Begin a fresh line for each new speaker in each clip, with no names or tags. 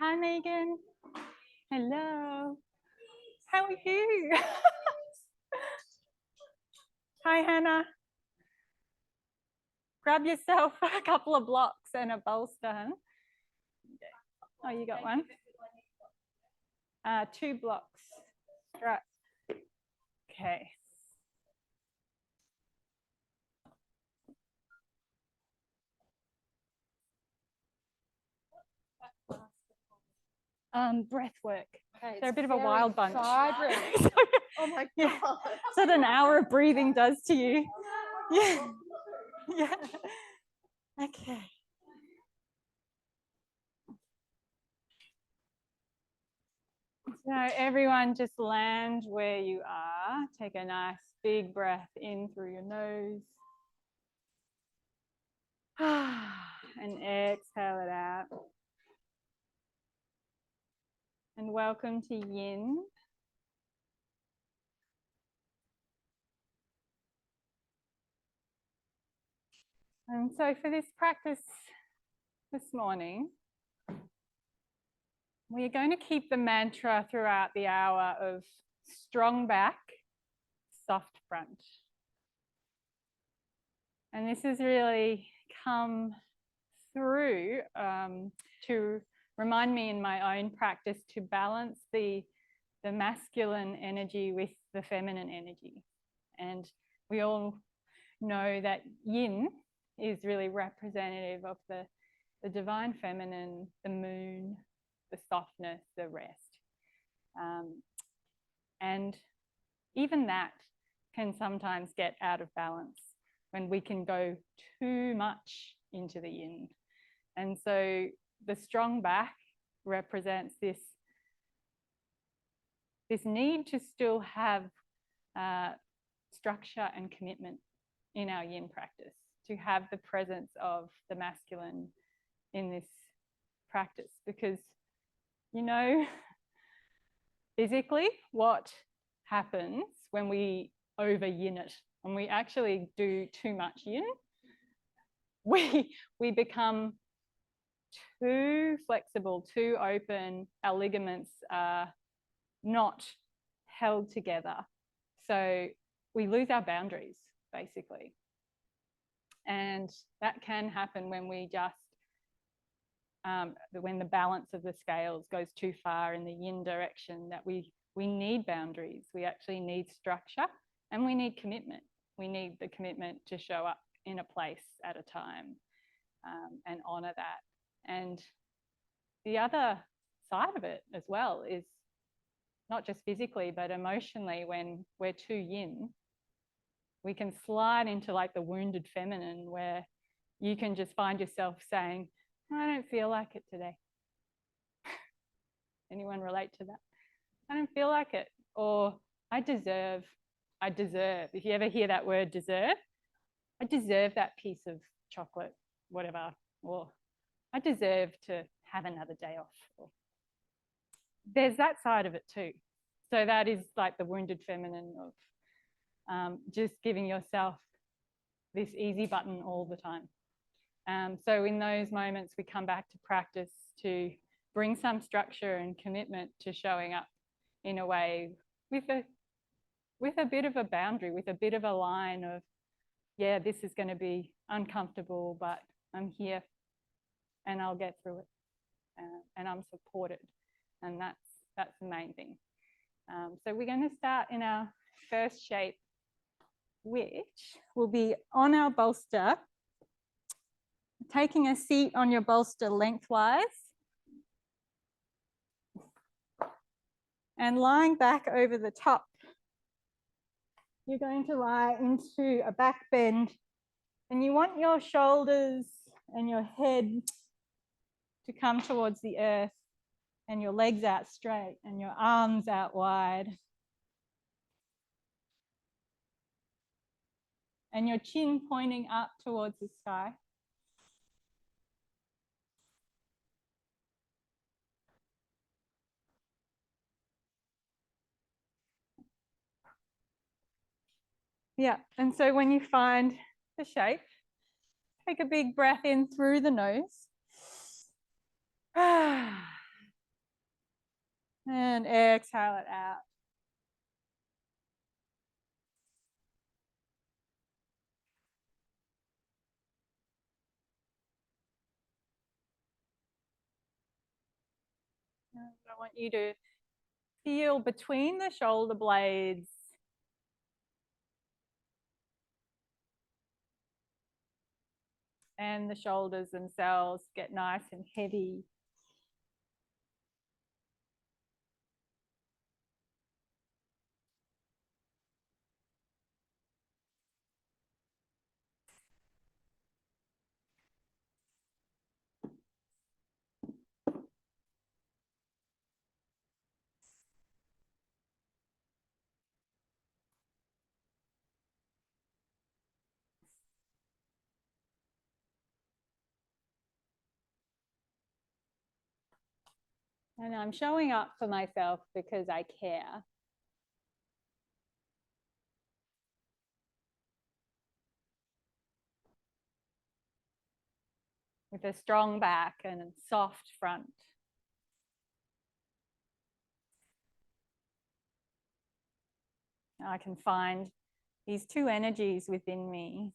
Hi, Megan. Hello. How are you? Hi, Hannah. Grab yourself a couple of blocks and a bolster. Huh? Oh, you got one? 2 blocks. Right. Okay. Breath work. Okay, they're a bit of a wild bunch.
Vibrant. Oh my God.
Yeah. So an hour of breathing does to you. Yeah. Yeah. Okay. So everyone just land where you are. Take a nice big breath in through your nose. And exhale it out. And welcome to Yin. And so for this practice this morning, we're going to keep the mantra throughout the hour of strong back, soft front. And this has really come through to remind me in my own practice to balance the masculine energy with the feminine energy. And we all know that Yin is really representative of the divine feminine, the moon, the softness, the rest. And even that can sometimes get out of balance when we can go too much into the Yin. And so the strong back represents this need to still have structure and commitment in our Yin practice, to have the presence of the masculine in this practice, because you know physically what happens when we over Yin it, when we actually do too much Yin, we become too flexible, too open, our ligaments are not held together. So we lose our boundaries, basically. And that can happen when we just, when the balance of the scales goes too far in the Yin direction, that we need boundaries. We actually need structure and we need commitment. We need the commitment to show up in a place at a time and honor that. And the other side of it as well is not just physically, but emotionally, when we're too Yin, we can slide into like the wounded feminine, where you can just find yourself saying, I don't feel like it today. Anyone relate to that? I don't feel like it. Or I deserve. If you ever hear that word deserve, I deserve that piece of chocolate, whatever. Or I deserve to have another day off. There's that side of it too. So that is like the wounded feminine of just giving yourself this easy button all the time. So in those moments, we come back to practice to bring some structure and commitment to showing up in a way with a bit of a boundary, with a bit of a line of, yeah, this is going to be uncomfortable, but I'm here and I'll get through it, and I'm supported, and that's the main thing. So we're going to start in our first shape, which will be on our bolster, taking a seat on your bolster lengthwise and lying back over the top. You're going to lie into a back bend, and you want your shoulders and your head to come towards the earth, and your legs out straight and your arms out wide. And your chin pointing up towards the sky. Yeah, and so when you find the shape, take a big breath in through the nose. And exhale it out. I want you to feel between the shoulder blades and the shoulders themselves get nice and heavy. And I'm showing up for myself because I care. With a strong back and a soft front. I can find these two energies within me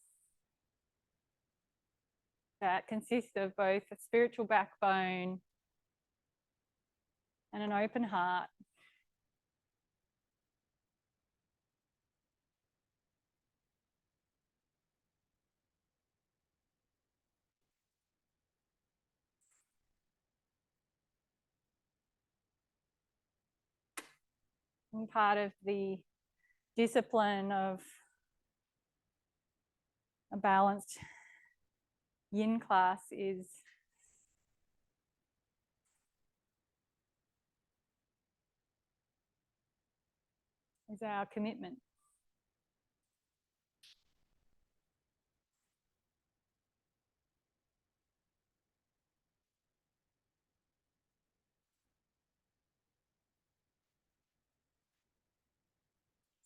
that consist of both a spiritual backbone and an open heart. And part of the discipline of a balanced yin class is our commitment.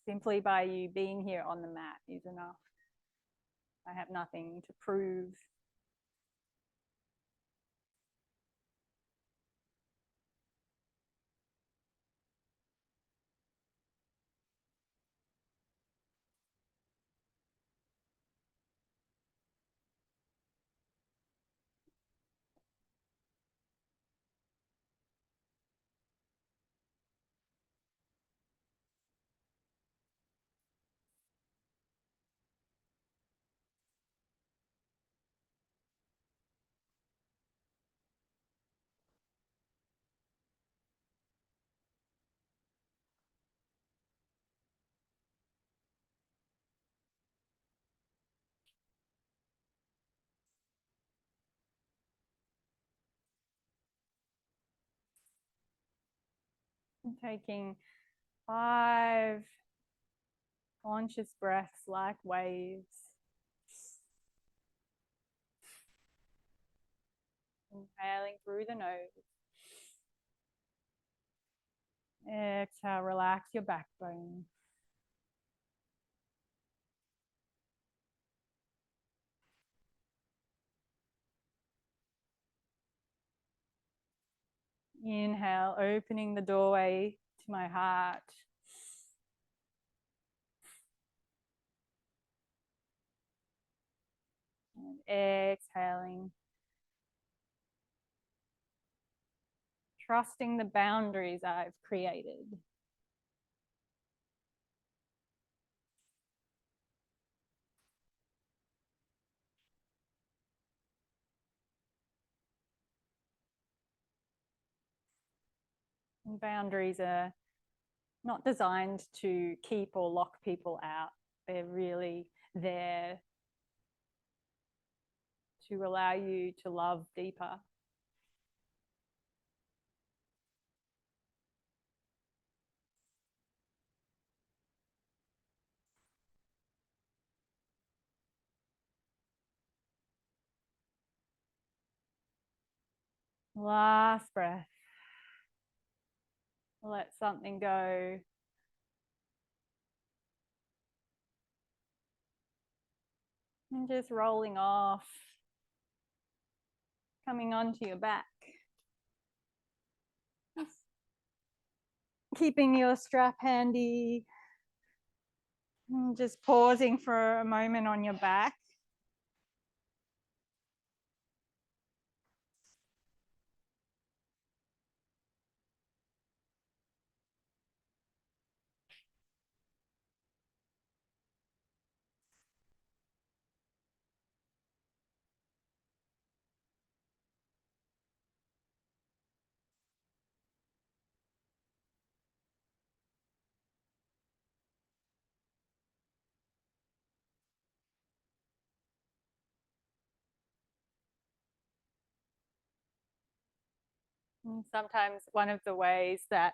Simply by you being here on the mat is enough. I have nothing to prove. I'm taking 5 conscious breaths like waves. Inhaling through the nose. Exhale, relax your backbone. Inhale, opening the doorway to my heart. And exhaling. Trusting the boundaries I've created. And boundaries are not designed to keep or lock people out. They're really there to allow you to love deeper. Last breath. Let something go. And just rolling off, coming onto your back. keeping your strap handy. And just pausing for a moment on your back. And sometimes one of the ways that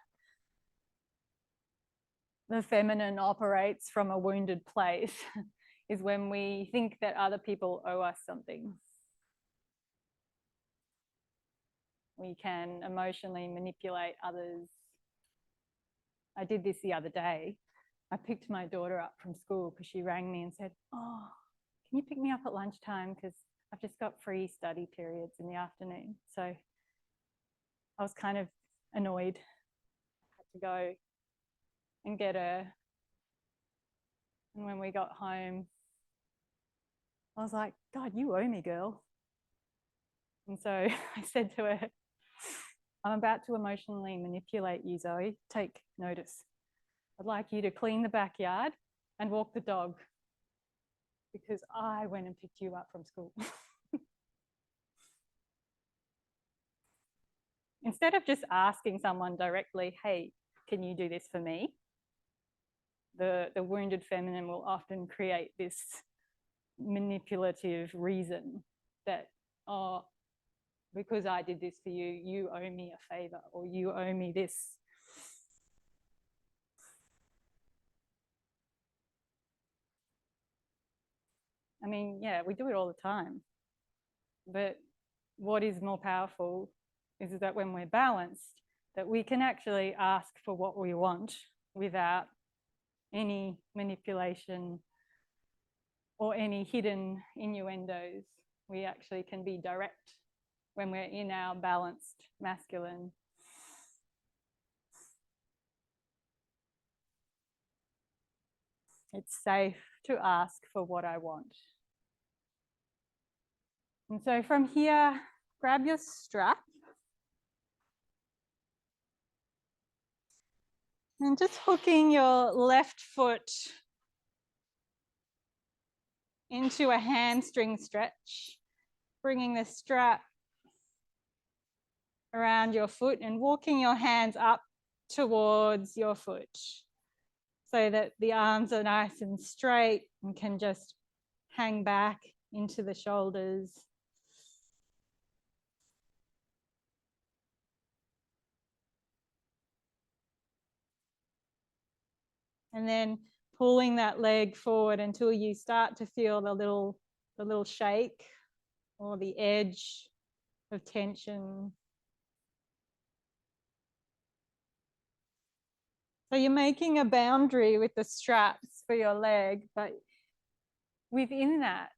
the feminine operates from a wounded place is when we think that other people owe us something. We can emotionally manipulate others. I did this the other day. I picked my daughter up from school because she rang me and said, "Oh, can you pick me up at lunchtime? Because I've just got free study periods in the afternoon." So I was kind of annoyed. I had to go and get her. And when we got home, I was like, "God, you owe me, girl." And so I said to her, "I'm about to emotionally manipulate you, Zoe. Take notice. I'd like you to clean the backyard and walk the dog because I went and picked you up from school." Instead of just asking someone directly, "Hey, can you do this for me?" The wounded feminine will often create this manipulative reason that, "Oh, because I did this for you, you owe me a favor, or you owe me this." I mean, yeah, we do it all the time. But what is more powerful is that when we're balanced, that we can actually ask for what we want without any manipulation or any hidden innuendos. We actually can be direct when we're in our balanced masculine. It's safe to ask for what I want. And so from here, grab your strap and just hooking your left foot into a hamstring stretch, bringing the strap around your foot and walking your hands up towards your foot so that the arms are nice and straight and can just hang back into the shoulders. And then pulling that leg forward until you start to feel the little shake or the edge of tension. So you're making a boundary with the straps for your leg, but within that,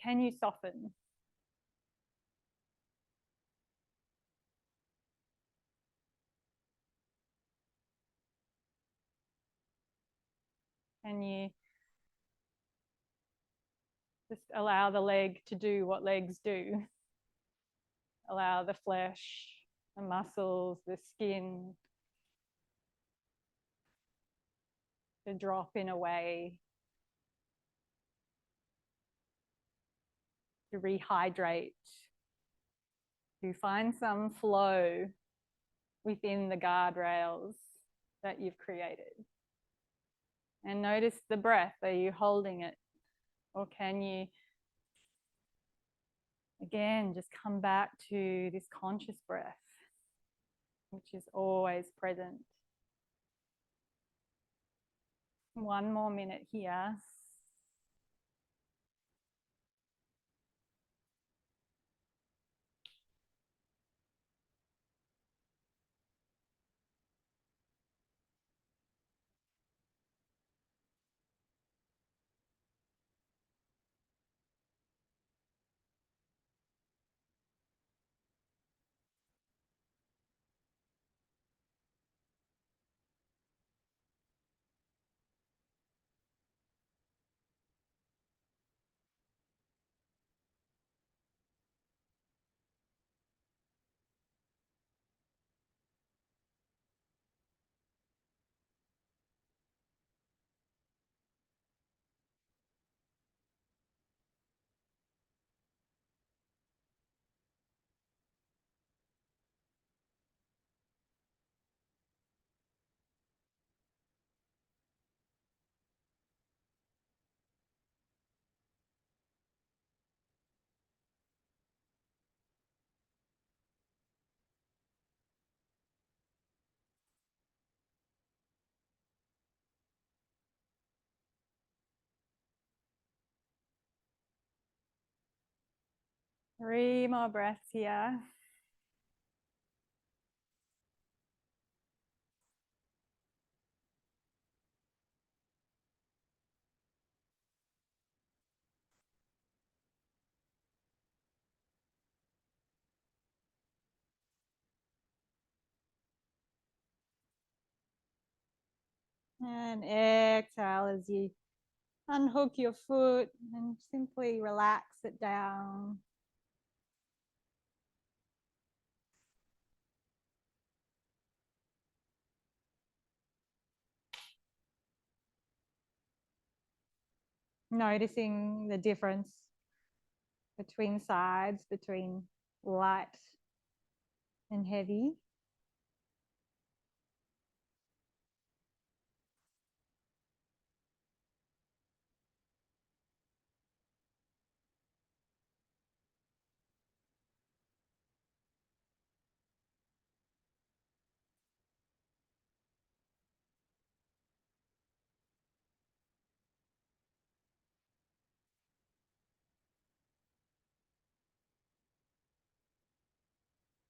can you soften? Can you just allow the leg to do what legs do? Allow the flesh, the muscles, the skin to drop in a way to rehydrate, to find some flow within the guardrails that you've created. And notice the breath. Are you holding it? Or can you, again, just come back to this conscious breath, which is always present? One more minute here. 3 more breaths here. And exhale as you unhook your foot and simply relax it down. Noticing the difference between sides, between light and heavy.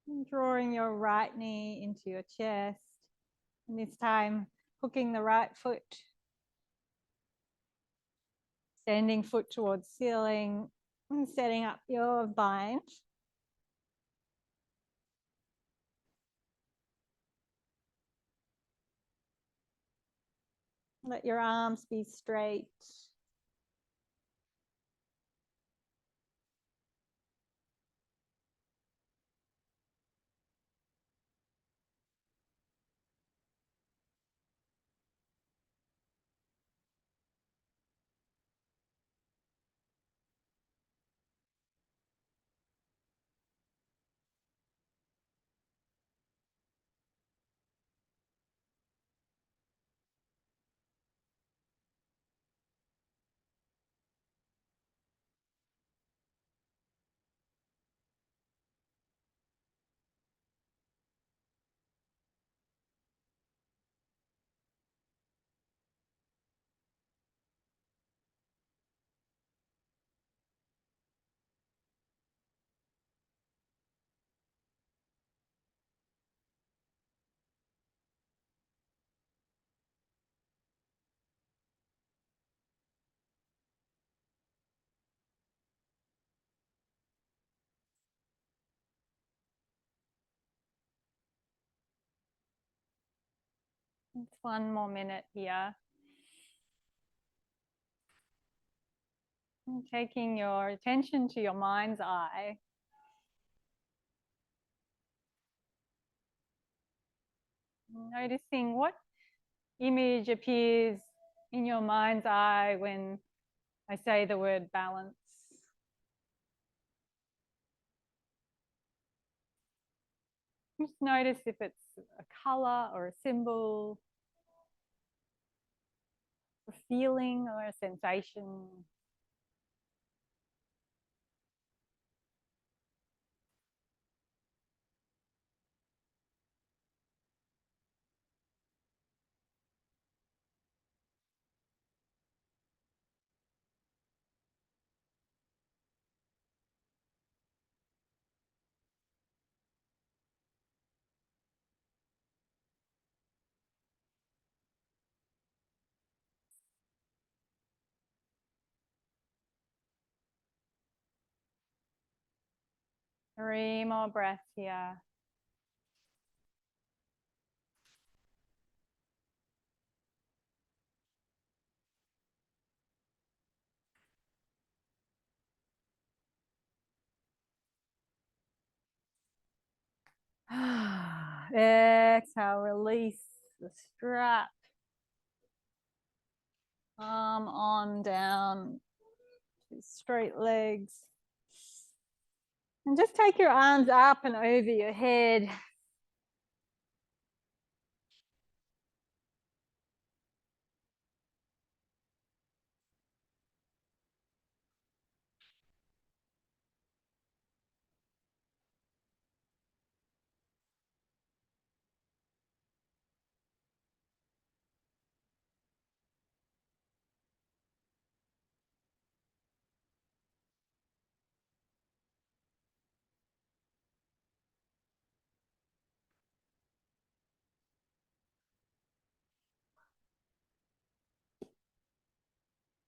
And drawing your right knee into your chest. And this time, hooking the right foot. Standing foot towards ceiling and setting up your bind. Let your arms be straight. It's 1 more minute here. And taking your attention to your mind's eye. Noticing what image appears in your mind's eye when I say the word balance. Just notice if it's a color or a symbol, a feeling or a sensation. Three more breaths here. Exhale, release the strap. Arm on down to straight legs. And just take your arms up and over your head.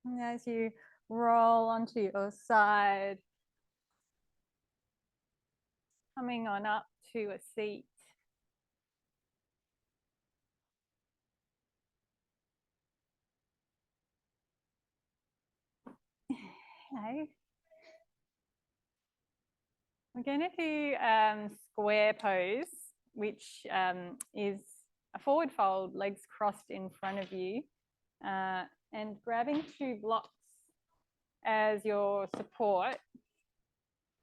And as you roll onto your side, coming on up to a seat. Okay. We're going to do square pose, which is a forward fold, legs crossed in front of you, and grabbing 2 blocks as your support.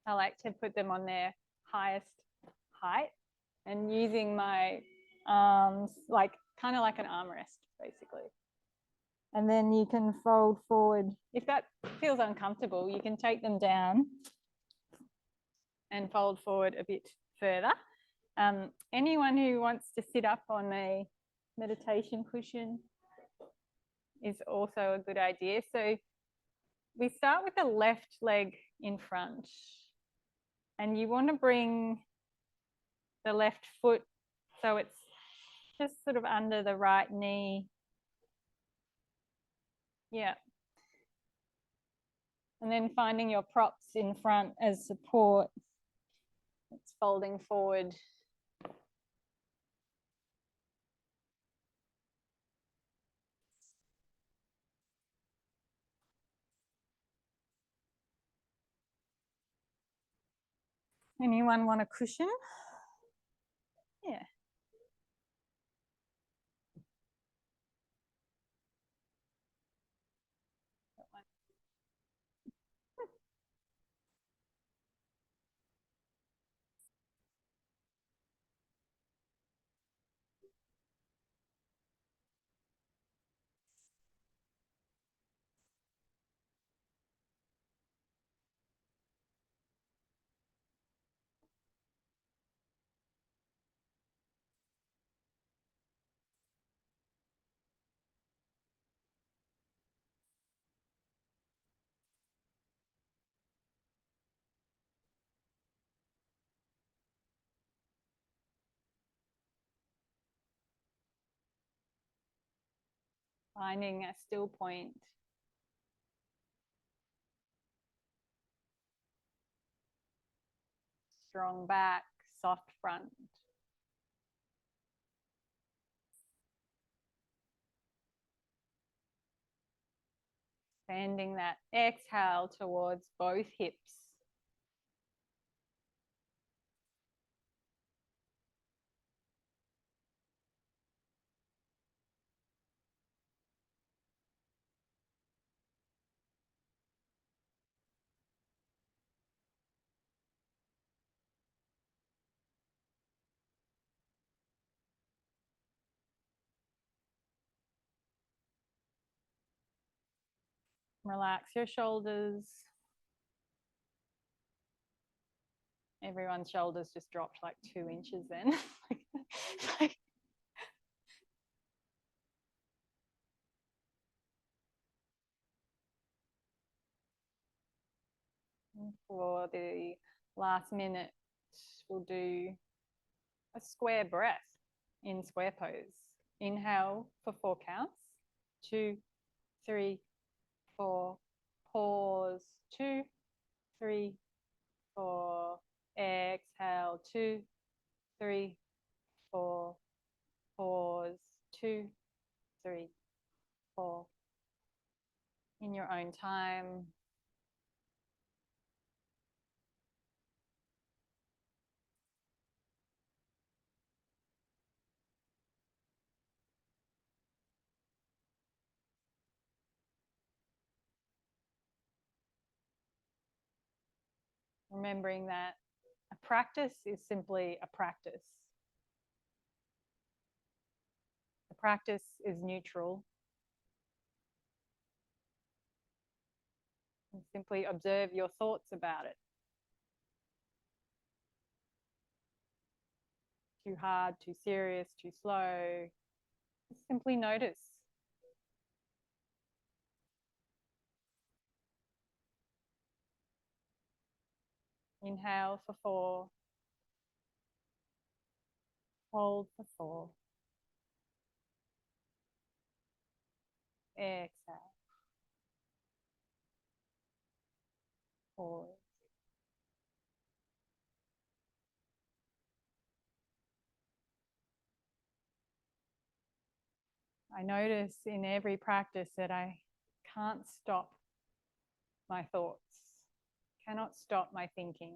I like to put them on their highest height and using my arms like kind of like an armrest, basically. And then you can fold forward. If that feels uncomfortable, you can take them down and fold forward a bit further. Anyone who wants to sit up on a meditation cushion is also a good idea. So we start with the left leg in front, and you want to bring the left foot so it's just sort of under the right knee. Yeah. And then finding your props in front as support. It's folding forward. Anyone want a cushion? Yeah. Finding a still point. Strong back, soft front. Expanding that exhale towards both hips. Relax your shoulders. Everyone's shoulders just dropped like 2 inches then. For the last minute, we'll do a square breath in square pose. Inhale for 4 counts. 2, 3, 4. Pause. 2, 3, 4. Exhale. 2, 3, 4. Pause. 2, 3, 4. In your own time. Remembering that a practice is simply a practice. The practice is neutral. And simply observe your thoughts about it. Too hard, too serious, too slow. Just simply notice. Inhale for 4. Hold for 4. Exhale. Pause. I notice in every practice that I can't stop my thoughts, cannot stop my thinking.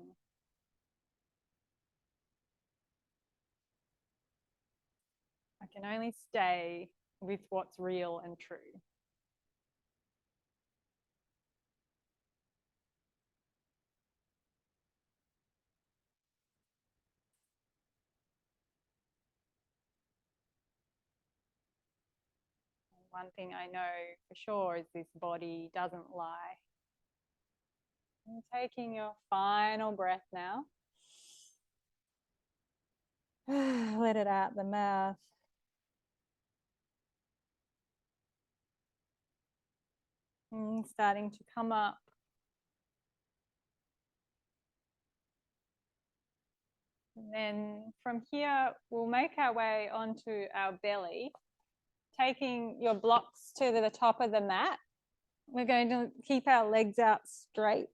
I can only stay with what's real and true. One thing I know for sure is this body doesn't lie. And taking your final breath now. Let it out the mouth. And starting to come up. And then from here, we'll make our way onto our belly, taking your blocks to the top of the mat. We're going to keep our legs out straight.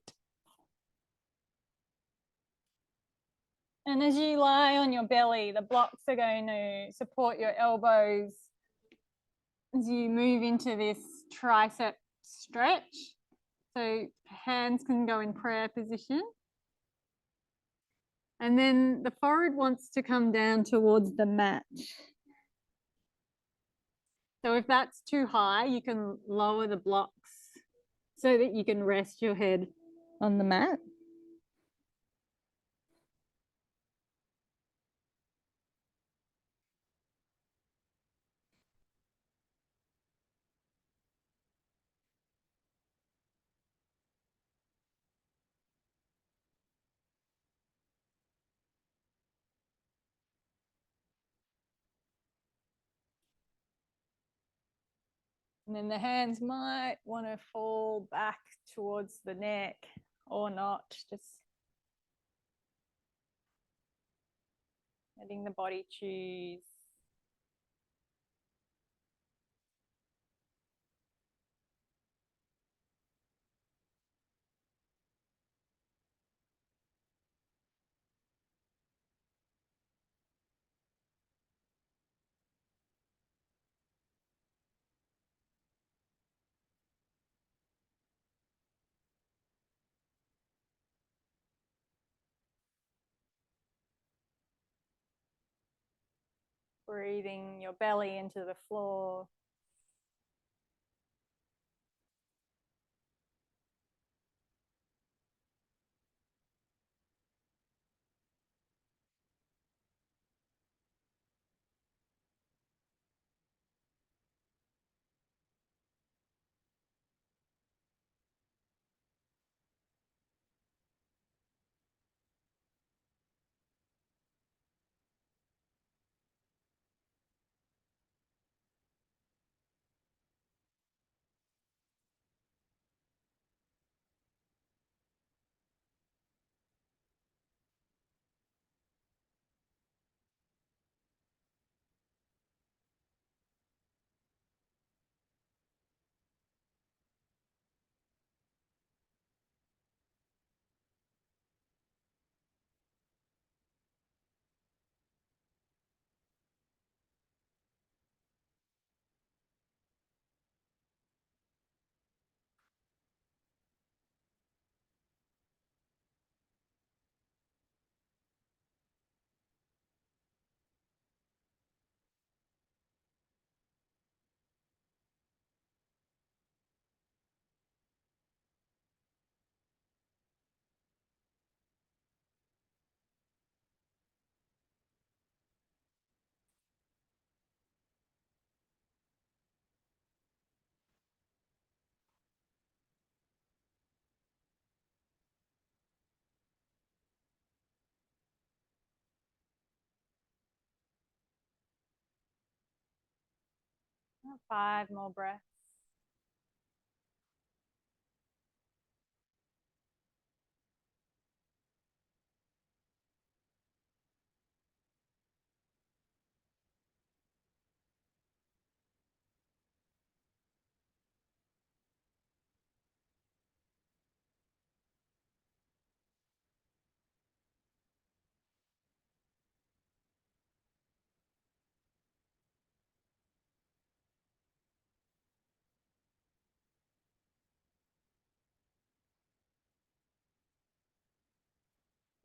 And as you lie on your belly, the blocks are going to support your elbows as you move into this tricep stretch. So hands can go in prayer position. And then the forehead wants to come down towards the mat. So if that's too high, you can lower the blocks so that you can rest your head on the mat. And then the hands might want to fall back towards the neck or not, just letting the body choose. Breathing your belly into the floor. Five more breaths.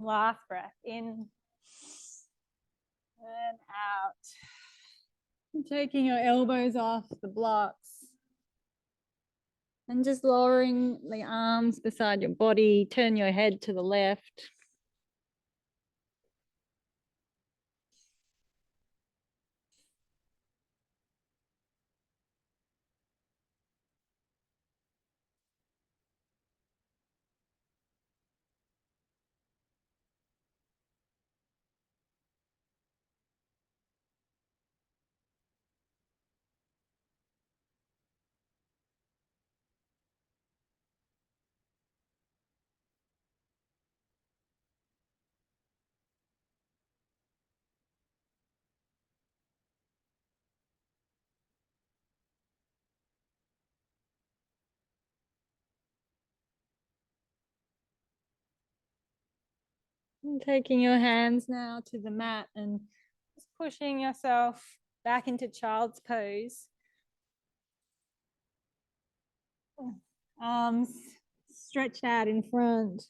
Last breath in and out. And taking your elbows off the blocks. And just lowering the arms beside your body. Turn your head to the left. And taking your hands now to the mat and just pushing yourself back into child's pose. Arms stretched out in front.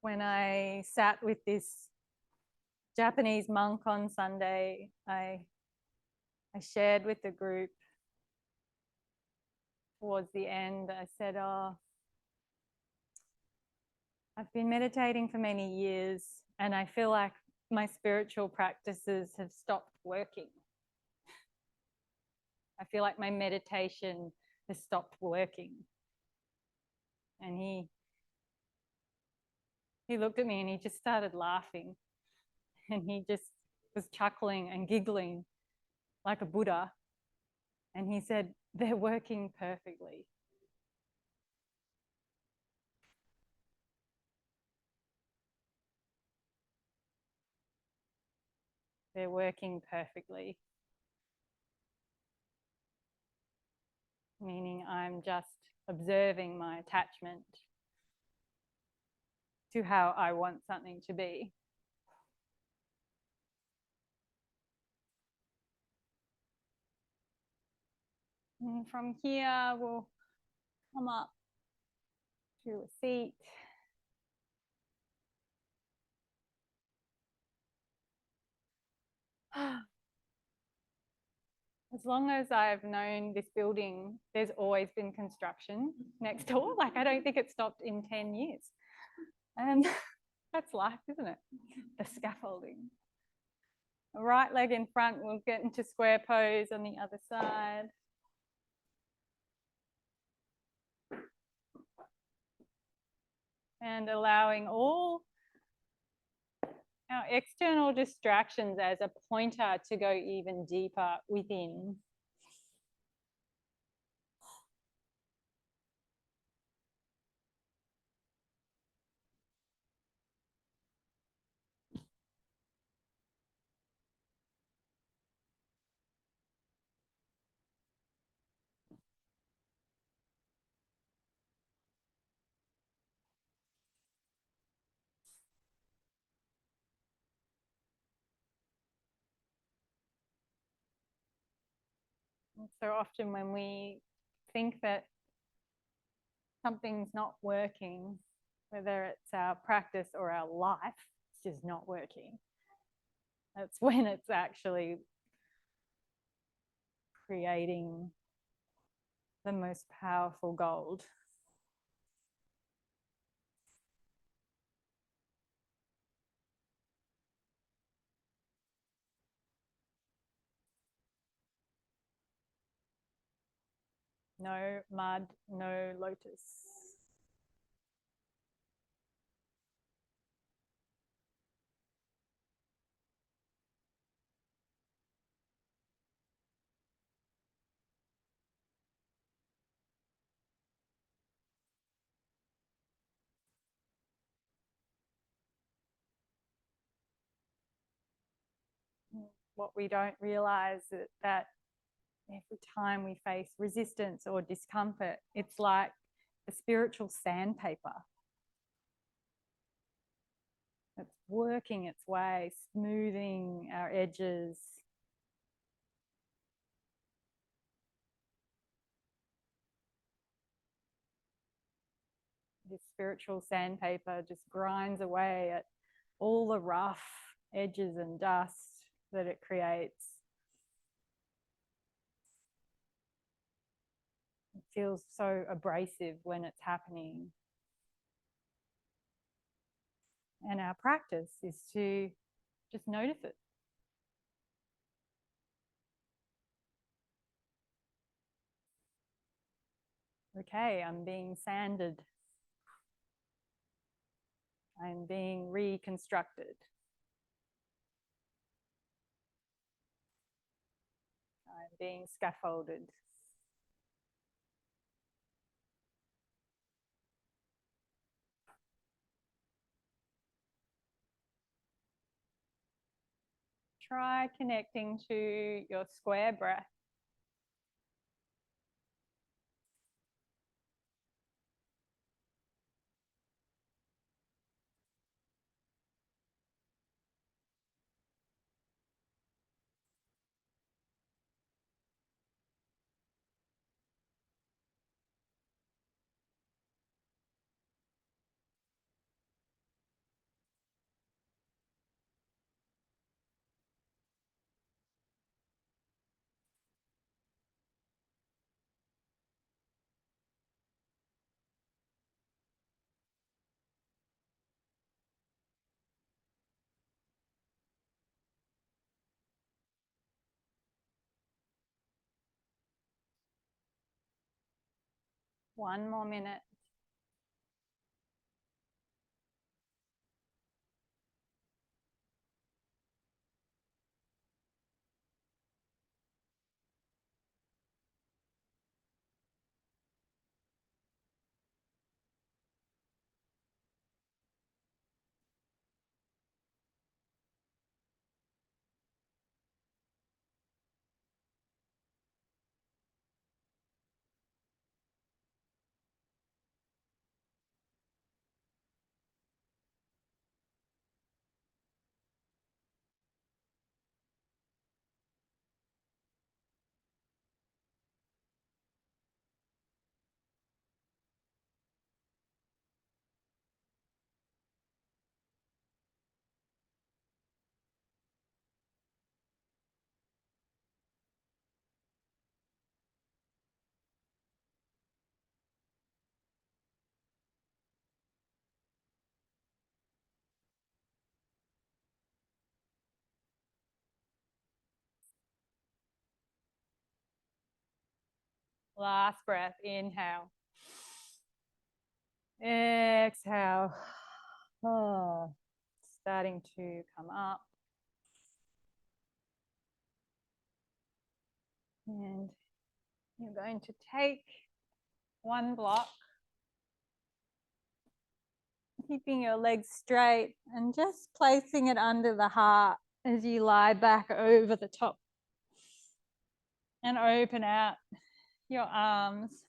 When I sat with this Japanese monk on Sunday, I shared with the group towards the end, I said, oh, I've been meditating for many years and I feel like my spiritual practices have stopped working. I feel like my meditation has stopped working. And he looked at me and he just started laughing. And he just was chuckling and giggling like a Buddha. And he said, they're working perfectly. They're working perfectly. Meaning I'm just observing my attachment to how I want something to be. And from here, we'll come up to a seat. As long as I've known this building, there's always been construction next door. Like, I don't think it stopped in 10 years. And that's life, isn't it? The scaffolding. Right leg in front, we'll get into square pose on the other side. And allowing all our external distractions as a pointer to go even deeper within. So often when we think that something's not working, whether it's our practice or our life, it's just not working. That's when it's actually creating the most powerful gold. No mud, no lotus. What we don't realize is that every time we face resistance or discomfort, it's like a spiritual sandpaper. It's working its way, smoothing our edges. This spiritual sandpaper just grinds away at all the rough edges and dust that it creates. It feels so abrasive when it's happening. And our practice is to just notice it. Okay, I'm being sanded. I'm being reconstructed. I'm being scaffolded. Try connecting to your square breath. One more minute. Last breath, inhale. Exhale. Oh, starting to come up. And you're going to take one block, keeping your legs straight and just placing it under the heart as you lie back over the top and open out your arms.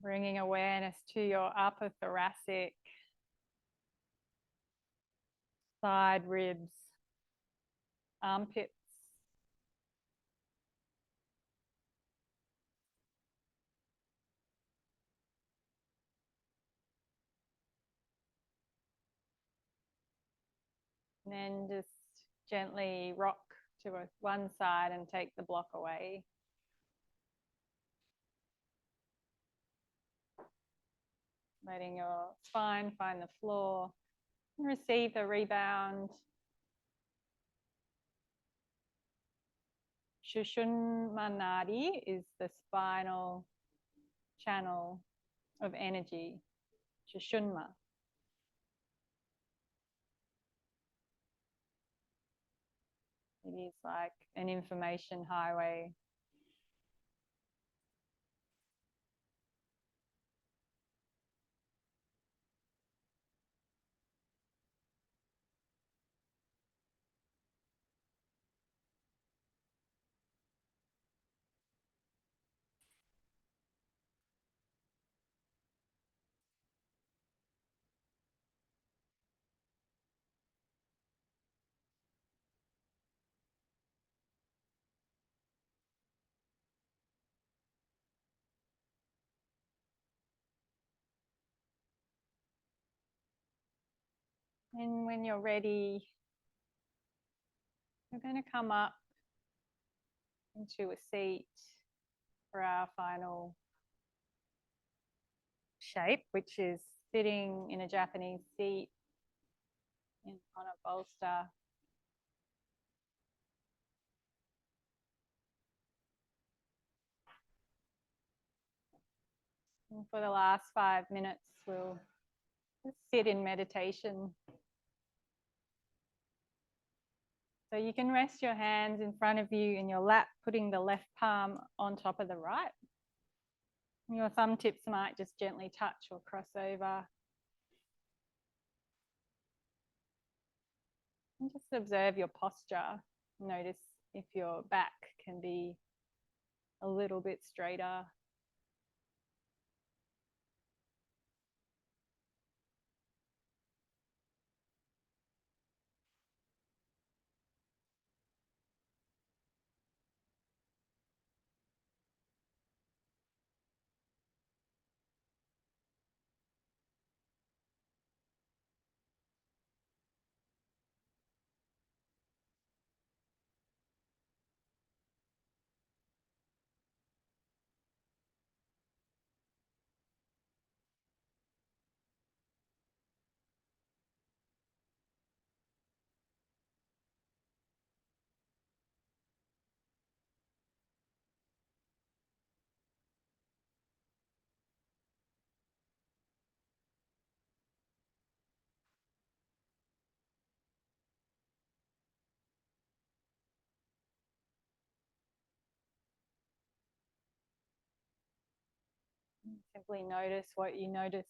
Bringing awareness to your upper thoracic, side ribs, armpits. And then just gently rock to one side and take the block away. Letting your spine find the floor and receive the rebound. Shushunmanadi is the spinal channel of energy. Shushunma. It is like an information highway. And when you're ready, we're going to come up into a seat for our final shape, which is sitting in a Japanese seat on a bolster. And for the last 5 minutes, we'll just sit in meditation. So you can rest your hands in front of you in your lap, putting the left palm on top of the right. Your thumb tips might just gently touch or cross over. And just observe your posture. Notice if your back can be a little bit straighter. Simply notice what you notice.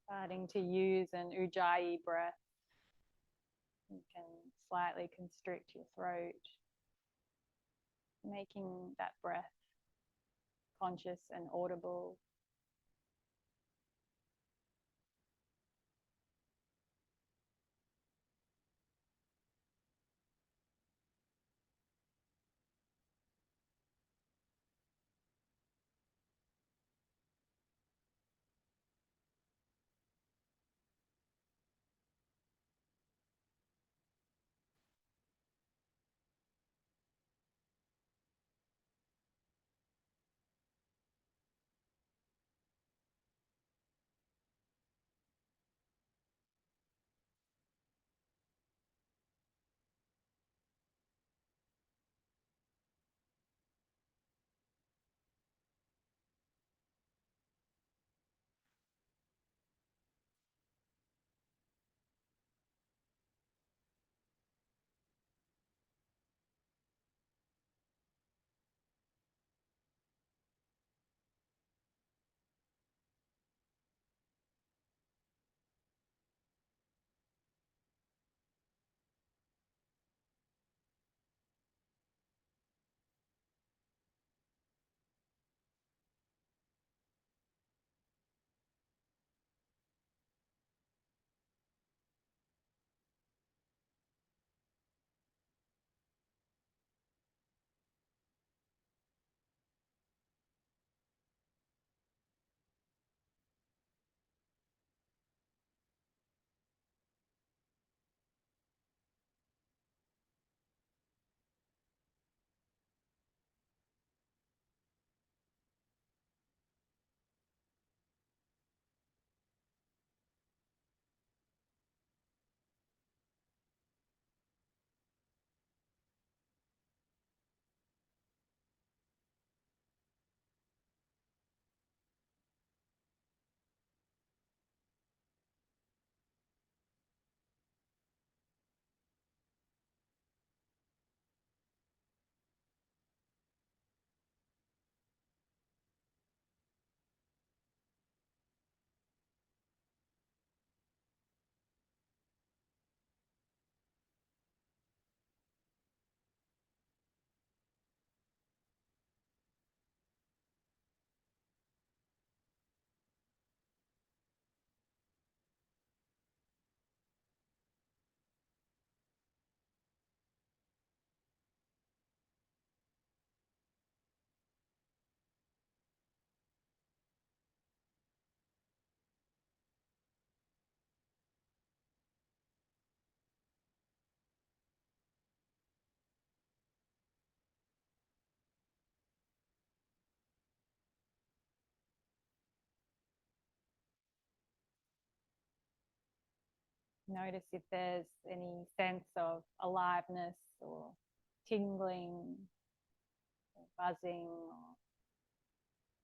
Starting to use an ujjayi breath. You can slightly constrict your throat, making that breath conscious and audible. Notice if there's any sense of aliveness or tingling or buzzing or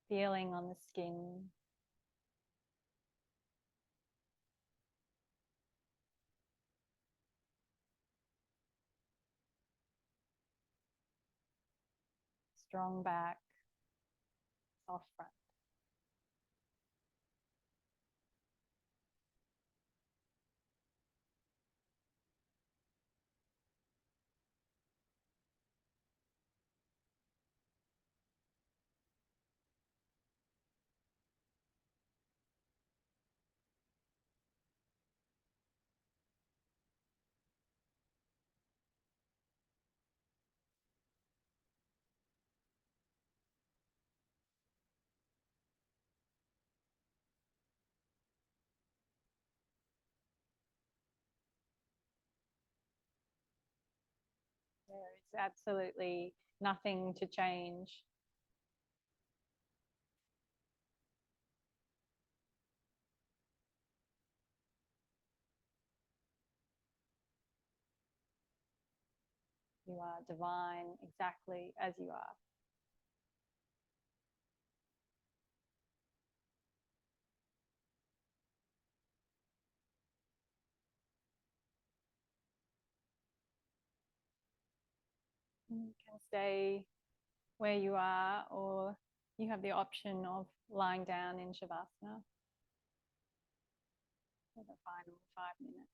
feeling on the skin. Strong back, soft front. There is absolutely nothing to change. You are divine exactly as you are. You can stay where you are, or you have the option of lying down in Shavasana for the final 5 minutes.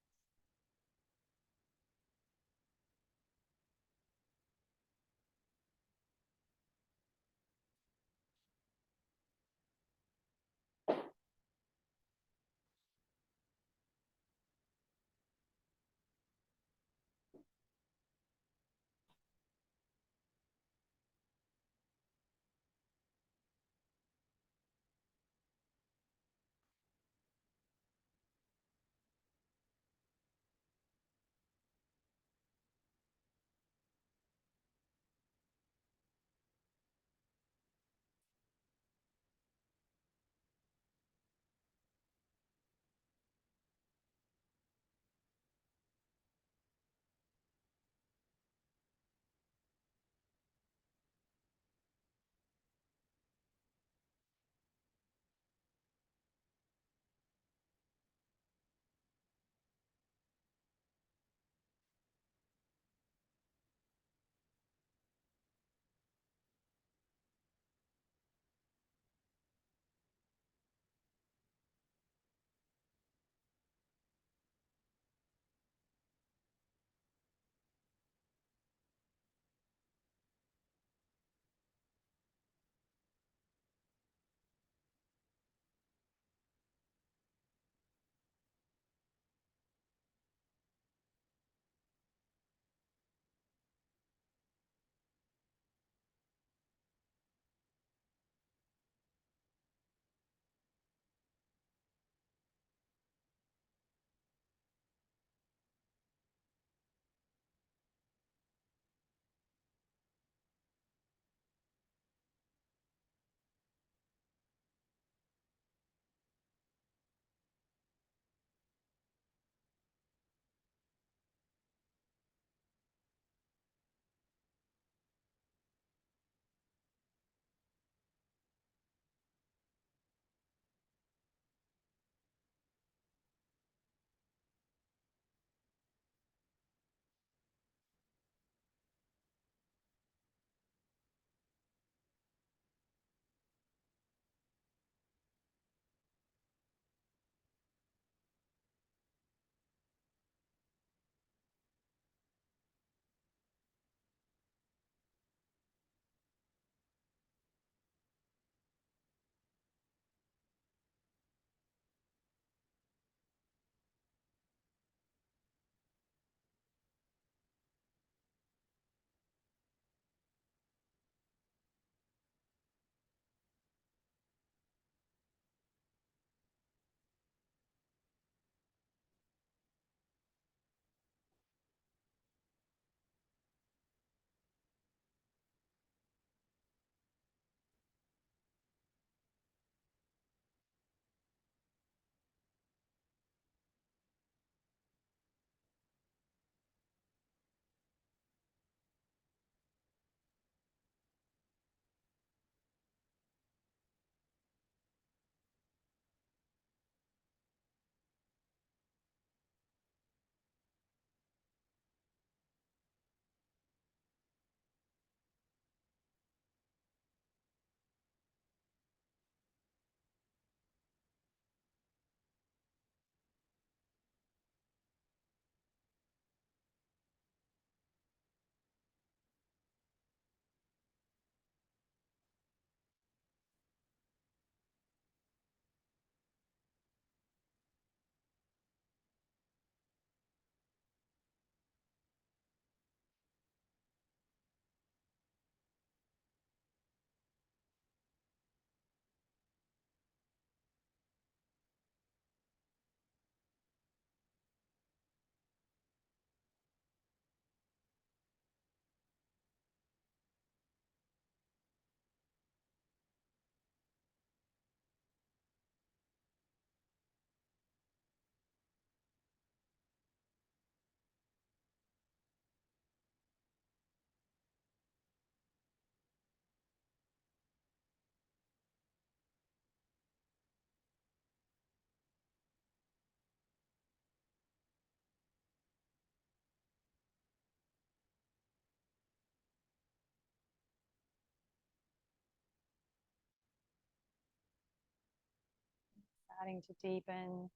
starting to deepen.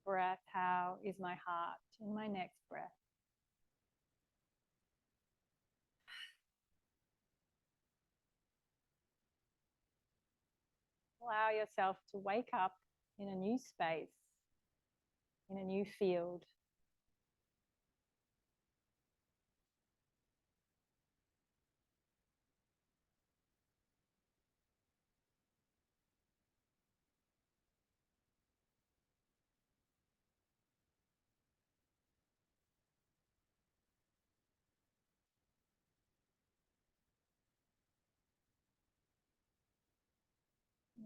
Breath, how is my heart in my next breath? Allow yourself to wake up in a new space, in a new field.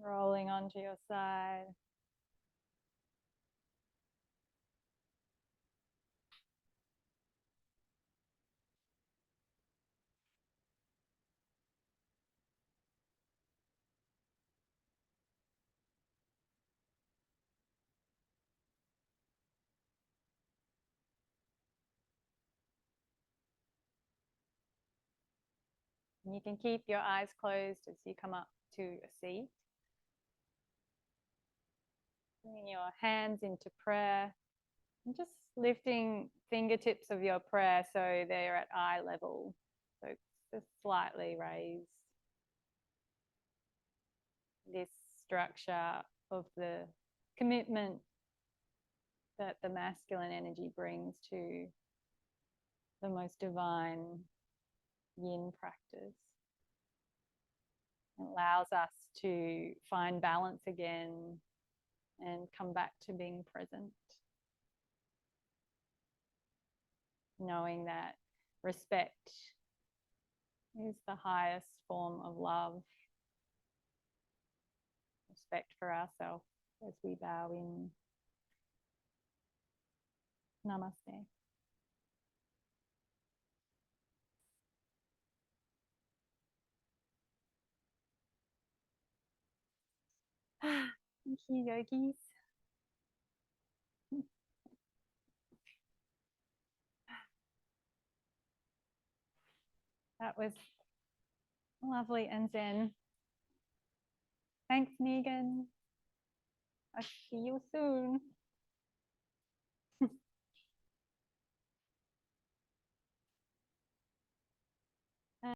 Rolling onto your side. And you can keep your eyes closed as you come up to a seat. Bringing your hands into prayer and just lifting fingertips of your prayer so they're at eye level. So just slightly raised. This structure of the commitment that the masculine energy brings to the most divine yin practice. It allows us to find balance again and come back to being present. Knowing that respect is the highest form of love. Respect for ourselves as we bow in. Namaste. Thank you, yogis. That was lovely and zen. Thanks, Megan. I'll see you soon.